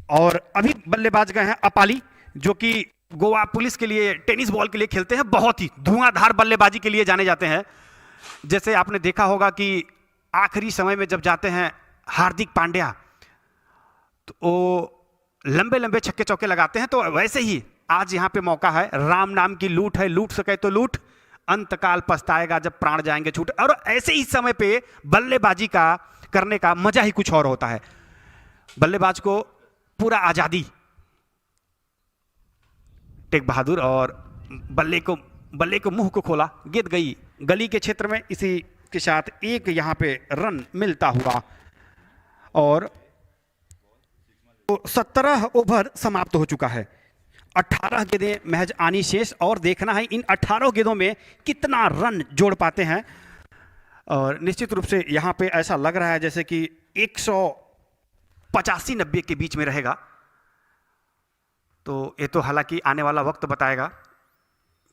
और अभी बल्लेबाज गए हैं अपाली, जो कि गोवा पुलिस के लिए टेनिस बॉल के लिए खेलते हैं, बहुत ही धुआंधार बल्लेबाजी के लिए जाने जाते हैं। जैसे आपने देखा होगा कि आखिरी समय में जब जाते हैं हार्दिक पांड्या, तो वो लंबे लंबे छक्के चौके लगाते हैं। तो वैसे ही आज यहाँ पे मौका है, राम नाम की लूट है, लूट सके तो लूट, अंतकाल पछताएगा जब प्राण जाएंगे छूट। और ऐसे ही समय पे बल्लेबाजी का करने का मजा ही कुछ और होता है। बल्लेबाज को पूरा आजादी, टेक बहादुर, और बल्ले को मुंह को खोला, गेंद गई गली के क्षेत्र में। इसी के साथ एक यहां पे रन मिलता हुआ और 17 ओवर समाप्त हो चुका है। 18 गेंदें महज आनी शेष, और देखना है इन 18 गेंदों में कितना रन जोड़ पाते हैं। और निश्चित रूप से यहां पे ऐसा लग रहा है जैसे कि 185-90 के बीच में रहेगा। तो ये तो हालांकि आने वाला वक्त बताएगा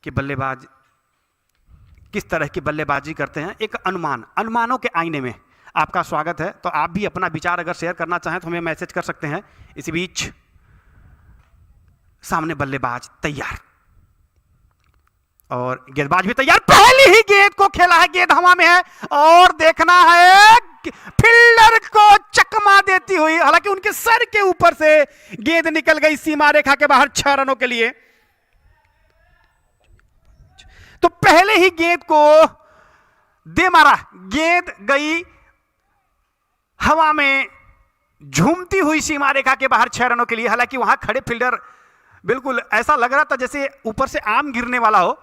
कि बल्लेबाज किस तरह की बल्लेबाजी करते हैं। एक अनुमानों के आईने में आपका स्वागत है। तो आप भी अपना विचार अगर शेयर करना चाहें तो हमें मैसेज कर सकते हैं। इसी बीच सामने बल्लेबाज तैयार और गेंदबाज भी तैयार। पहली ही गेंद को खेला है, गेंद हवा में है और देखना है फील्डर को चकमा देती हुई, हालांकि उनके सर के ऊपर से गेंद निकल गई सीमा रेखा के बाहर 6 रनों के लिए। तो पहले ही गेंद को दे मारा, गेंद गई हवा में झूमती हुई सीमा रेखा के बाहर 6 रनों के लिए। हालांकि वहां खड़े फील्डर बिल्कुल ऐसा लग रहा था जैसे ऊपर से आम गिरने वाला हो,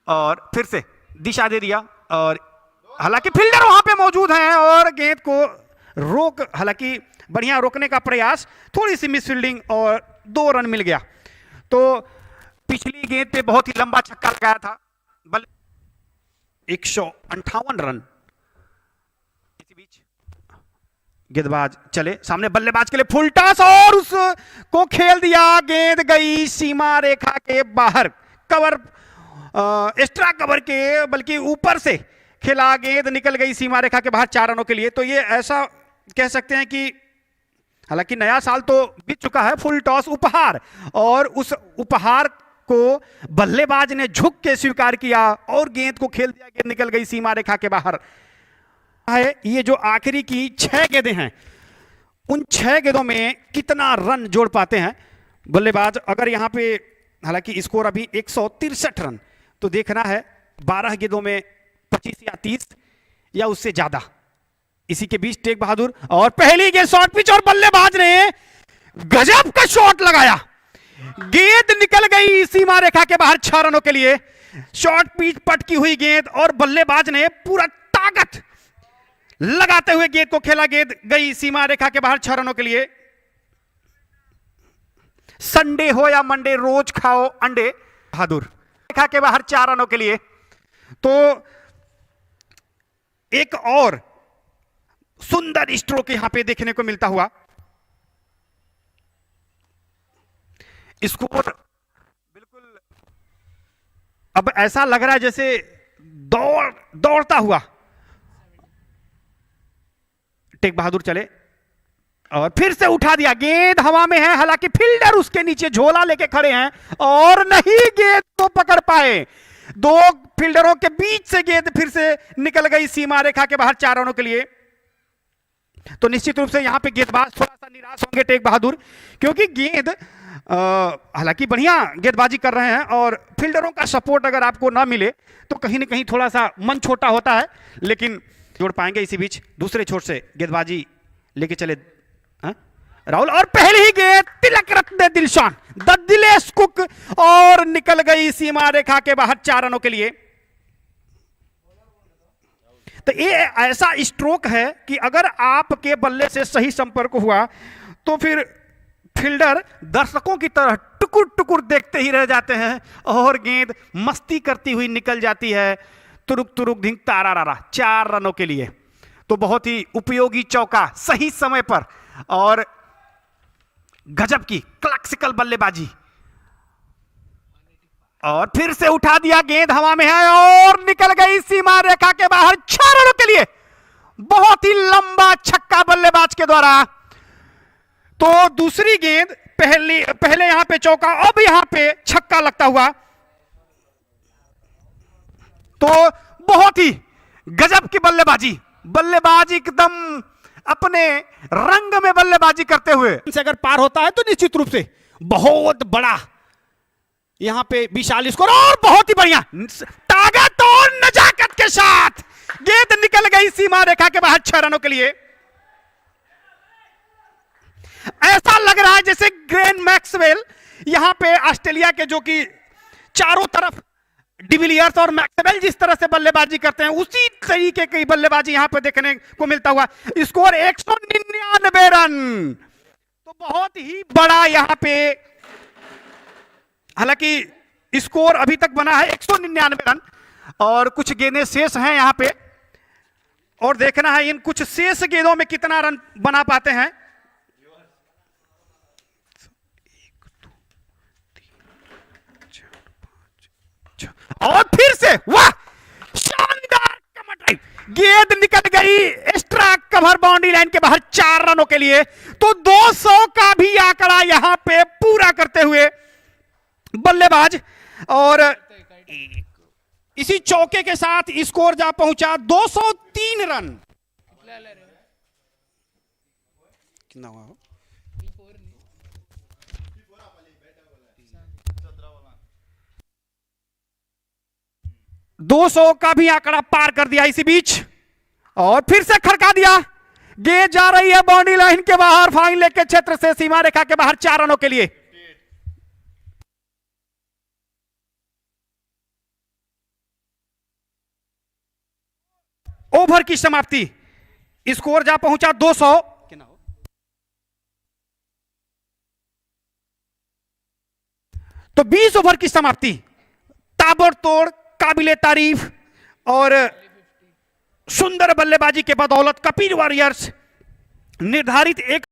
और फिर से दिशा दे दिया। और हालांकि फील्डर वहां पे मौजूद हैं और गेंद को हालांकि बढ़िया रोकने का प्रयास, थोड़ी सी मिस फील्डिंग और 2 रन मिल गया। तो पिछली गेंद पे बहुत ही लंबा छक्का लगाया था, 158 रन। इसी बीच गेंदबाज चले सामने, बल्लेबाज के लिए फुल टॉस और उसको खेल दिया, गेंद गई सीमा रेखा के बाहर, कवर एक्स्ट्रा कवर के बल्कि ऊपर से खेला, गेंद निकल गई सीमा रेखा के बाहर 4 रनों के लिए। तो ये ऐसा कह सकते हैं कि हालांकि नया साल तो बीत चुका है, फुल टॉस उपहार, और उस उपहार को बल्लेबाज ने झुक के स्वीकार किया और गेंद को खेल दिया, गेंद निकल गई सीमा रेखा के बाहर है। ये जो आखिरी की 6 गेंदें हैं, उन 6 गेंदों में कितना रन जोड़ पाते हैं बल्लेबाज। अगर यहां पे हालांकि स्कोर अभी 163 रन, तो देखना है 12 गेंदों में 25 या 30 या उससे ज्यादा। इसी के बीच टेक बहादुर, और पहली गेंद शॉर्ट पिच और बल्लेबाज ने गजब का शॉट लगाया, गेंद निकल गई सीमा रेखा के बाहर 6 रनों के लिए। शॉर्ट पिच पटकी हुई गेंद और बल्लेबाज ने पूरा ताकत लगाते हुए गेंद को खेला, गेंद गई सीमा रेखा के बाहर 6 रनों के लिए। संडे हो या मंडे, रोज खाओ अंडे बहादुर, रेखा के बाहर 4 रनों के लिए। तो एक और सुंदर स्ट्रोक यहां पे देखने को मिलता हुआ। स्कोर बिल्कुल अब ऐसा लग रहा है जैसे दौड़ता हुआ टेक बहादुर चले और फिर से उठा दिया, गेंद हवा में है, हालांकि फील्डर उसके नीचे झोला लेके खड़े हैं और नहीं गेंद को पकड़ पाए। 2 फील्डरों के बीच से गेंद फिर से निकल गई सीमा रेखा के बाहर 4 रनों के लिए। तो निश्चित रूप से यहां पे गेंदबाज थोड़ा सा निराश होंगे टेक बहादुर, क्योंकि गेंद हालांकि बढ़िया गेंदबाजी कर रहे हैं और फील्डरों का सपोर्ट अगर आपको ना मिले तो कहीं ना कहीं थोड़ा सा मन छोटा होता है, लेकिन जोड़ पाएंगे। इसी बीच दूसरे छोर से गेंदबाजी लेके चले राहुल, और पहले ही गेंद तिलक रत्न दिलशान द दिलेश कुक, और निकल गई सीमा रेखा के बाहर 4 रनों के लिए। तो ये ऐसा स्ट्रोक है कि अगर आपके बल्ले से सही संपर्क हुआ तो फिर फील्डर दर्शकों की तरह टुकुर टुकुर देखते ही रह जाते हैं और गेंद मस्ती करती हुई निकल जाती है, तुरुक तुरुक धिंग तारा रारा, 4 रनों के लिए। तो बहुत ही उपयोगी चौका सही समय पर और गजब की क्लासिकल बल्लेबाजी, और फिर से उठा दिया, गेंद हवा में है और निकल गई सीमा रेखा के बाहर 6 रनों के लिए। बहुत ही लंबा छक्का बल्लेबाज के द्वारा, तो दूसरी गेंद पहले यहां पे चौका, अब यहां पे छक्का लगता हुआ। तो बहुत ही गजब की बल्लेबाजी, बल्लेबाज एकदम अपने रंग में बल्लेबाजी करते हुए से अगर पार होता है तो निश्चित रूप से बहुत बड़ा यहां पे विशाल स्कोर, और बहुत ही बढ़िया ताकत और नजाकत के साथ गेंद निकल गई सीमा रेखा के बाहर 6 रनों के लिए। ऐसा लग रहा है जैसे ग्लेन मैक्सवेल यहां पे ऑस्ट्रेलिया के, जो कि चारों तरफ डिविलियर्स और मैक्सवेल जिस तरह से बल्लेबाजी करते हैं, उसी तरीके की बल्लेबाजी यहां पे देखने को मिलता हुआ। स्कोर 199 रन, तो बहुत ही बड़ा यहां पे, हालांकि स्कोर अभी तक बना है 199 रन, और कुछ गेंदें शेष हैं यहां पे, और देखना है इन कुछ शेष गेंदों में कितना रन बना पाते हैं। और फिर से वाह, शानदार कमर ड्राइव, गेंद निकल गई एक्स्ट्रा कवर बाउंड्री लाइन के बाहर 4 रनों के लिए। तो 200 का भी आंकड़ा यहां पे पूरा करते हुए बल्लेबाज, और इसी चौके के साथ स्कोर जा पहुंचा 203 रन। कितना हुआ? 200 का भी आंकड़ा पार कर दिया इसी बीच, और फिर से खड़का दिया। गेंद जा रही है बाउंड्री लाइन के बाहर, फाइन लेग के क्षेत्र से सीमा रेखा के बाहर 4 रनों के लिए। ओवर की समाप्ति, स्कोर जा पहुंचा 200। तो 20 ओवर की समाप्ति, ताबड़तोड़, काबिले तारीफ और सुंदर बल्लेबाजी के बदौलत कपिल वॉरियर्स निर्धारित एक